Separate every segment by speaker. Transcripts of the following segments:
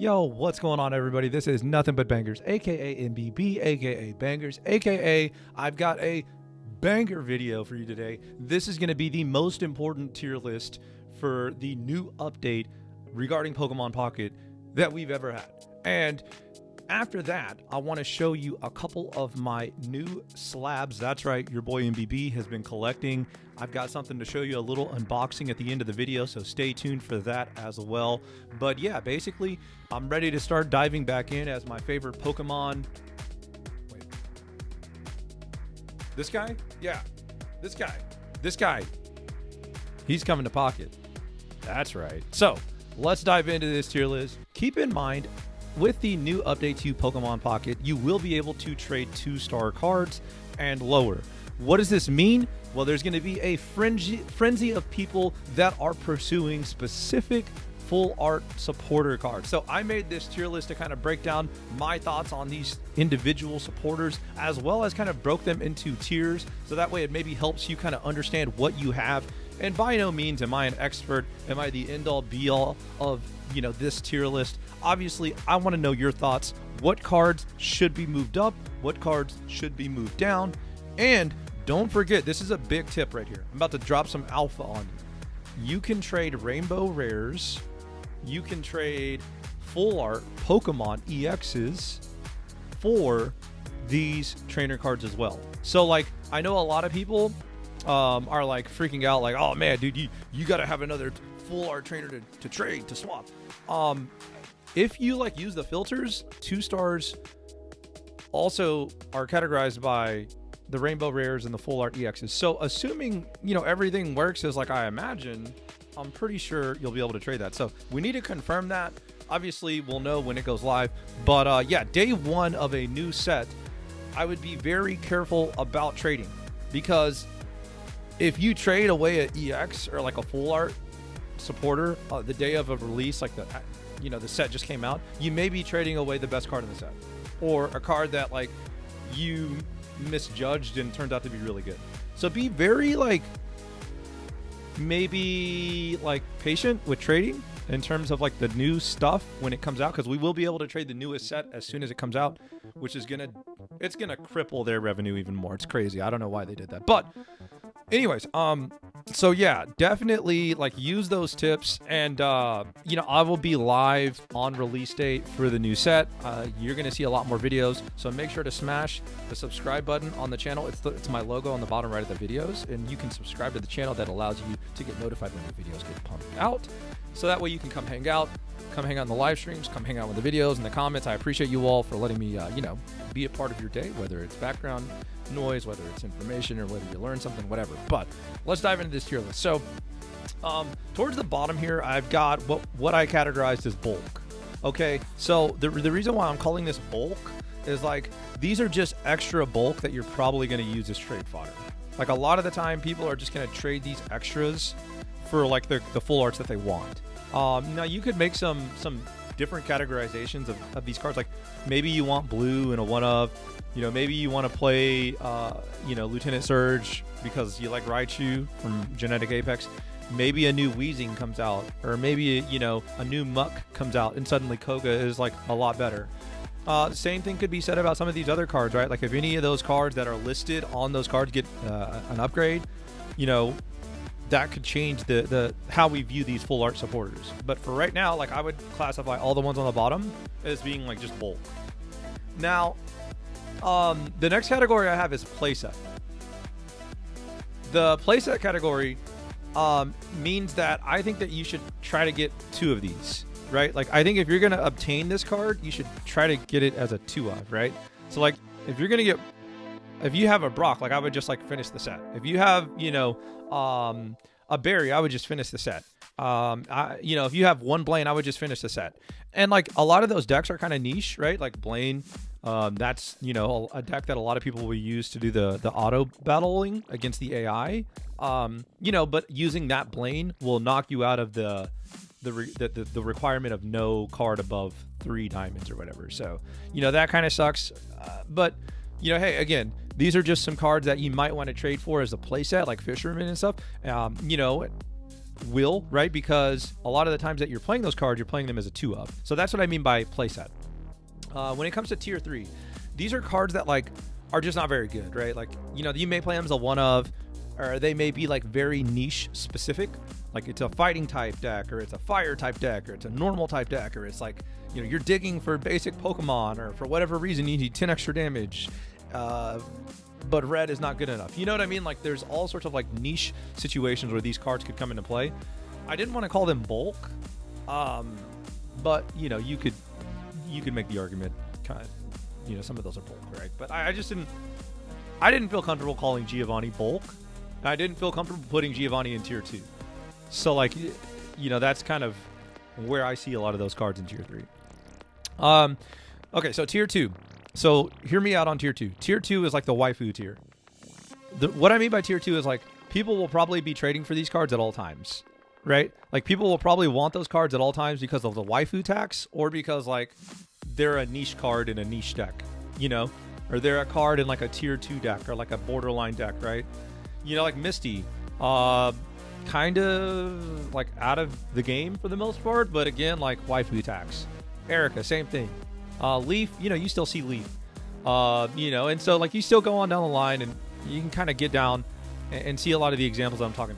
Speaker 1: Yo, what's going on, everybody? This is Nothing But Bangers, aka MBB, aka Bangers, aka I've got a banger video for you today. This is going to be the most important tier list for the new update regarding Pokemon Pocket that we've ever had. And after that, I want to show you a couple of my new slabs. That's right, your boy MBB has been collecting. I've got something to show you, a little unboxing at the end of the video, so stay tuned for that as well. But yeah, basically, I'm ready to start diving back in as my favorite Pokemon. Wait. This guy? Yeah, this guy. He's coming to Pocket. That's right. So let's dive into this tier list. Keep in mind, with the new update to Pokemon Pocket, you will be able to trade 2-star cards and lower. What does this mean? Well, there's going to be a frenzy of people that are pursuing specific full art supporter cards. So I made this tier list to kind of break down my thoughts on these individual supporters, as well as kind of broke them into tiers. So that way it maybe helps you kind of understand what you have. And by no means am I an expert. Am I the end all be all of, this tier list? Obviously, I want to know your thoughts. What cards should be moved up? What cards should be moved down? And don't forget, this is a big tip right here. I'm about to drop some alpha on you. You can trade rainbow rares. You can trade full art Pokemon EXs for these trainer cards as well. So like, I know a lot of people are like freaking out, like, oh man, dude, you got to have another full art trainer to trade, to swap. If you like use the filters, 2 stars also are categorized by the rainbow rares and the full art EXs. So assuming, everything works as like I imagine, I'm pretty sure you'll be able to trade that. So we need to confirm that. Obviously, we'll know when it goes live. But yeah, day one of a new set, I would be very careful about trading, because if you trade away an EX or like a full art supporter the day of a release, like the set just came out, you may be trading away the best card in the set, or a card that like you misjudged and turned out to be really good. So be very maybe patient with trading in terms of like the new stuff when it comes out, because we will be able to trade the newest set as soon as it comes out, which is gonna cripple their revenue even more. It's crazy. I don't know why they did that, but anyways, so yeah, definitely use those tips. And I will be live on release date for the new set. You're gonna see a lot more videos, so make sure to smash the subscribe button on the channel. It's my logo on the bottom right of the videos, and you can subscribe to the channel. That allows you to get notified when the videos get pumped out, so that way you can come hang out in the live streams, come hang out with the videos and the comments. I appreciate you all for letting me be a part of your day, whether it's background noise, whether it's information, or whether you learn something, whatever. But let's dive into this tier list. So towards the bottom here, I've got what I categorized as bulk. Okay, so the reason why I'm calling this bulk is these are just extra bulk that you're probably going to use as trade fodder. Like a lot of the time, people are just going to trade these extras for the full arts that they want. Now you could make some different categorizations of these cards. Like maybe you want blue and a one of, maybe you want to play, Lieutenant Surge because you like Raichu from Genetic Apex. Maybe a new Weezing comes out, or maybe, a new Muck comes out and suddenly Koga is a lot better. Same thing could be said about some of these other cards, right? Like if any of those cards that are listed on those cards get an upgrade, that could change the how we view these full art supporters. But for right now, I would classify all the ones on the bottom as being just bulk. Now, the next category I have is playset. The playset category means that I think that you should try to get 2 of these, right? I think if you're going to obtain this card, you should try to get it as a 2 of, right? So if you're going to if you have a Brock, I would just finish the set. If you have, a Barry, I would just finish the set. If you have one Blaine, I would just finish the set. And a lot of those decks are kind of niche, right? Like Blaine, that's, a deck that a lot of people will use to do the auto battling against the AI. But using that Blaine will knock you out of the requirement of no card above 3 diamonds or whatever. So, that kind of sucks. But hey, again, these are just some cards that you might want to trade for as a playset, like Fisherman and stuff. will, right? Because a lot of the times that you're playing those cards, you're playing them as a 2-of. So that's what I mean by playset. When it comes to tier 3, these are cards that like are just not very good, right? Like, you know, you may play them as a 1-of, or they may be like very niche specific. Like it's a fighting type deck, or it's a fire type deck, or it's a normal type deck, or it's like, you know, you're digging for basic Pokemon, or for whatever reason you need 10 extra damage. But red is not good enough. You know what I mean? Like there's all sorts of like niche situations where these cards could come into play. I didn't want to call them bulk, but you know, you could make the argument kind of, you know, some of those are bulk, right? But I just didn't feel comfortable calling Giovanni bulk. I didn't feel comfortable putting Giovanni in tier 2. So like, you know, that's kind of where I see a lot of those cards in tier 3. Okay, so tier 2. So hear me out on tier 2. Tier 2 is like the waifu tier. What I mean by tier 2 is like people will probably be trading for these cards at all times, right? Like people will probably want those cards at all times because of the waifu tax, or because like they're a niche card in a niche deck, you know, or they're a card in like a tier 2 deck or like a borderline deck, right? You know, like Misty, kind of like out of the game for the most part, but again, like waifu tax. Erica, same thing. Leaf, you know, you still see Leaf, you know, and so like you still go on down the line and you can kind of get down and see a lot of the examples I'm talking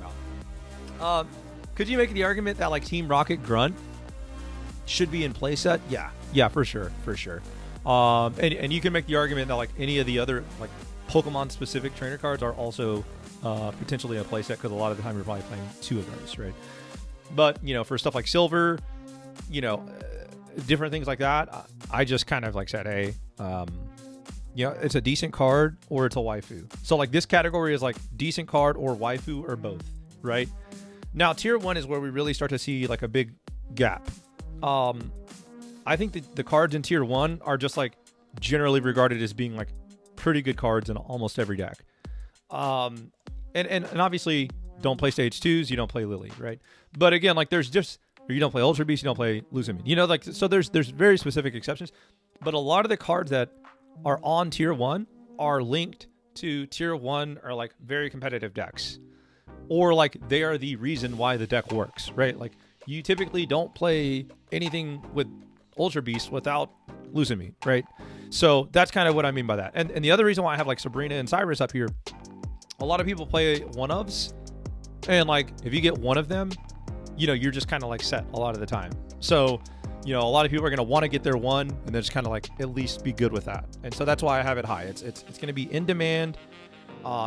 Speaker 1: about. Could you make the argument that like Team Rocket Grunt should be in playset? Yeah, for sure. And you can make the argument that like any of the other like Pokemon specific trainer cards are also potentially a playset, because a lot of the time you're probably playing 2 of those, right? But you know, for stuff like Silver, you know, different things like that, I just kind of like said, hey, you know, it's a decent card or it's a waifu. So like this category is like decent card or waifu or both, right? Now tier 1 is where we really start to see like a big gap. I think the cards in tier 1 are just like generally regarded as being like pretty good cards in almost every deck. And obviously don't play stage 2s, you don't play Lily, right? But again, like there's just, or you don't play Ultra Beast, you don't play Lusamine. You know, like, so there's very specific exceptions. But a lot of the cards that are on tier 1 are linked to tier 1 or like very competitive decks. Or like they are the reason why the deck works, right? Like you typically don't play anything with Ultra Beast without Lusamine, right? So that's kind of what I mean by that. And the other reason why I have like Sabrina and Cyrus up here, a lot of people play 1-ofs. And like if you get one of them, you know, you're just kind of like set a lot of the time. So, you know, a lot of people are going to want to get their 1 and then just kind of like at least be good with that. And so that's why I have it high. It's going to be in demand,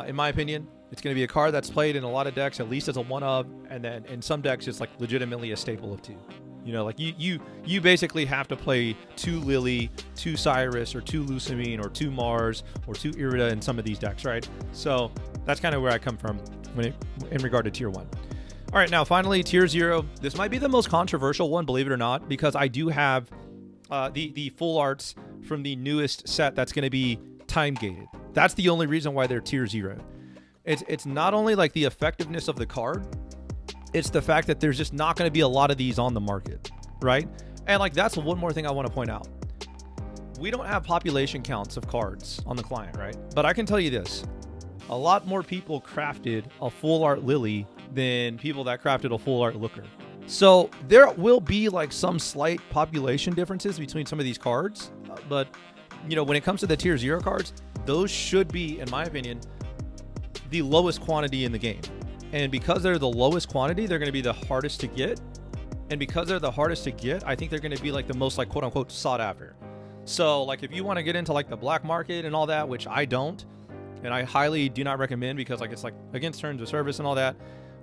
Speaker 1: in my opinion. It's going to be a card that's played in a lot of decks, at least as a 1-of, and then in some decks it's like legitimately a staple of 2. You know, like you basically have to play 2 Lily, 2 Cyrus, or 2 Lusamine, or 2 Mars, or 2 Irida in some of these decks, right? So that's kind of where I come from in regard to tier 1. All right, now finally, tier 0. This might be the most controversial one, believe it or not, because I do have the full arts from the newest set that's going to be time gated. That's the only reason why they're tier 0. It's not only like the effectiveness of the card, it's the fact that there's just not going to be a lot of these on the market, right? And like that's one more thing I want to point out. We don't have population counts of cards on the client, right? But I can tell you this. A lot more people crafted a full art Lily than people that crafted a full art Looker. So there will be like some slight population differences between some of these cards. But, you know, when it comes to the tier 0 cards, those should be, in my opinion, the lowest quantity in the game. And because they're the lowest quantity, they're going to be the hardest to get. And because they're the hardest to get, I think they're going to be like the most like quote unquote sought after. So like if you want to get into like the black market and all that, which I don't, and I highly do not recommend because like it's like against terms of service and all that.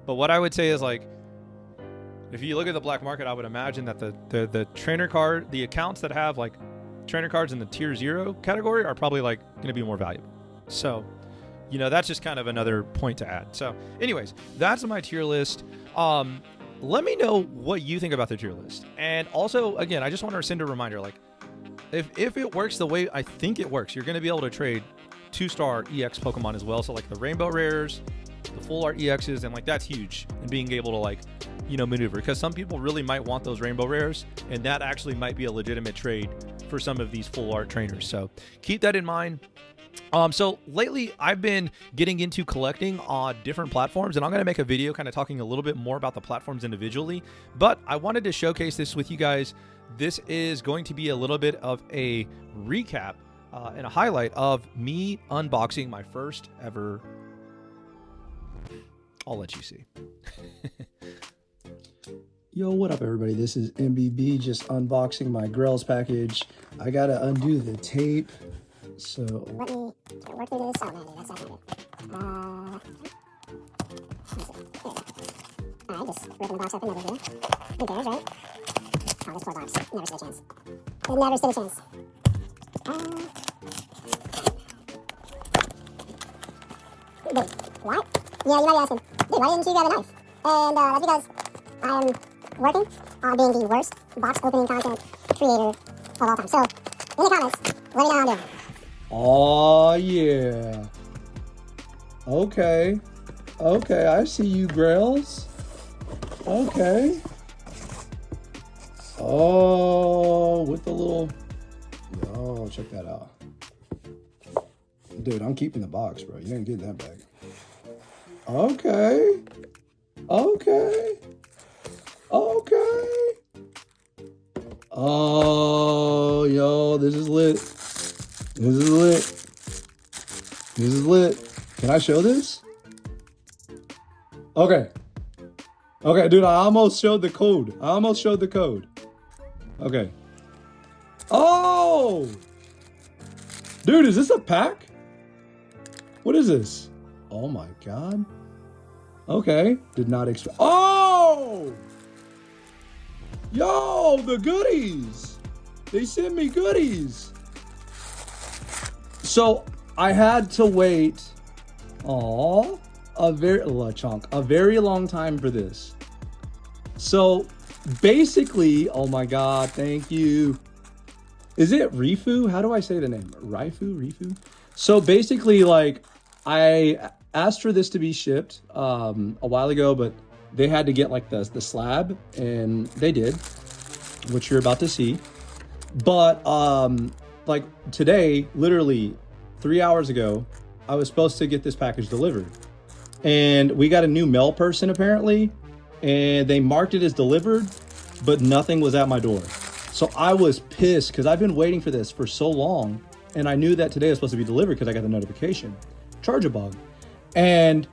Speaker 1: But what I would say is like, if you look at the black market, I would imagine that the trainer card, the accounts that have like trainer cards in the tier 0 category are probably like going to be more valuable. So, you know, that's just kind of another point to add. So anyways, that's my tier list. Let me know what you think about the tier list. And also, again, I just want to send a reminder, like if it works the way I think it works, you're going to be able to trade 2-star EX Pokemon as well. So like the Rainbow Rares, the full art EXs, and like that's huge. And being able to like, you know, maneuver, because some people really might want those Rainbow Rares, and that actually might be a legitimate trade for some of these full art trainers. So keep that in mind. So lately I've been getting into collecting on different platforms, and I'm going to make a video kind of talking a little bit more about the platforms individually, but I wanted to showcase this with you guys. This is going to be a little bit of a recap and a highlight of me unboxing my first ever. I'll let you see.
Speaker 2: Yo, what up everybody? This is MBB just unboxing my Grells package. I gotta undo the tape. So
Speaker 3: let me work through this. Oh man, dude, that's not good. Alright, just ripping the box open, never do. Who cares, right? Oh, this poor box. Never stood a chance. It never stood a chance. Dude, what? Yeah, you might be asking, dude, why didn't you grab a knife? And that's because I'm working on being the worst box opening content creator of all time. So, in the comments, let me know how I'm doing.
Speaker 2: oh yeah. Okay. Okay, I see you, Grells. Okay. Oh, with the little... Oh, check that out. Dude, I'm keeping the box, bro. You ain't getting that back. Okay. Okay. Okay. Oh, yo, this is lit. This is lit. This is lit. Can I show this? Okay. Okay, dude, I almost showed the code. I almost showed the code. Okay. Oh! Dude, is this a pack? What is this? Oh my God. Okay. Did not expect. Oh! Yo, the goodies. They sent me goodies. So I had to wait. Aw. A very long time for this. So basically, oh my God, thank you. Is it Rifu? How do I say the name? Rifu? So basically, like, I asked for this to be shipped a while ago, but they had to get like the slab, and they did, which you're about to see. But like today, literally 3 hours ago, I was supposed to get this package delivered. And we got a new mail person apparently, and they marked it as delivered, but nothing was at my door. So I was pissed because I've been waiting for this for so long, and I knew that today was supposed to be delivered because I got the notification. Charger bug. And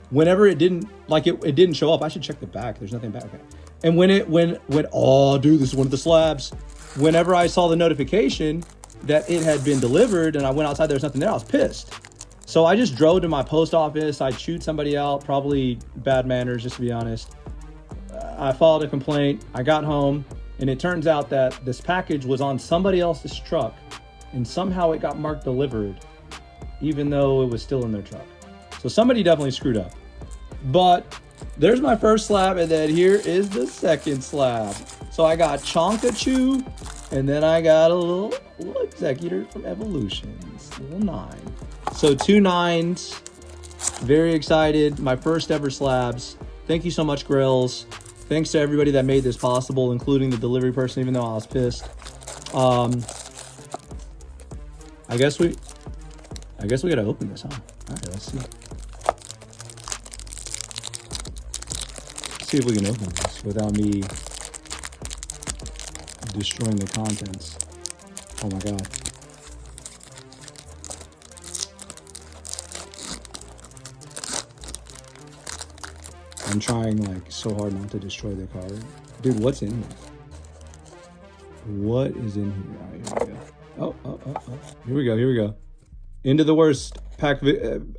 Speaker 2: whenever it didn't, like it didn't show up, I should check the back. There's nothing back. Okay. And when oh dude, this is one of the slabs. Whenever I saw the notification that it had been delivered and I went outside, there's nothing there, I was pissed. So I just drove to my post office. I chewed somebody out, probably bad manners, just to be honest. I filed a complaint. I got home, and it turns out that this package was on somebody else's truck, and somehow it got marked delivered, even though it was still in their truck. So somebody definitely screwed up. But there's my first slab, and then here is the second slab. So I got Chonkachu, and then I got a little executor from Evolutions, little 9. So 2 9s, very excited. My first ever slabs. Thank you so much, Grells. Thanks to everybody that made this possible, including the delivery person, even though I was pissed. I guess we gotta open this, huh? All right, let's see. Let's see if we can open this without me destroying the contents. Oh my God. I'm trying like so hard not to destroy the card. Dude, what's in here? What is in here? All right, here we go. Oh. Here we go. Into the worst pack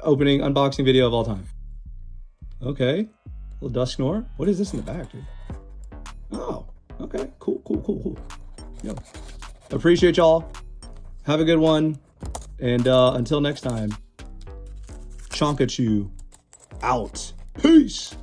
Speaker 2: opening unboxing video of all time. Okay. Little Dusknor. What is this in the back, dude? Oh, okay. Cool. Yo. Appreciate y'all. Have a good one. And until next time, Chonkachu out. Peace.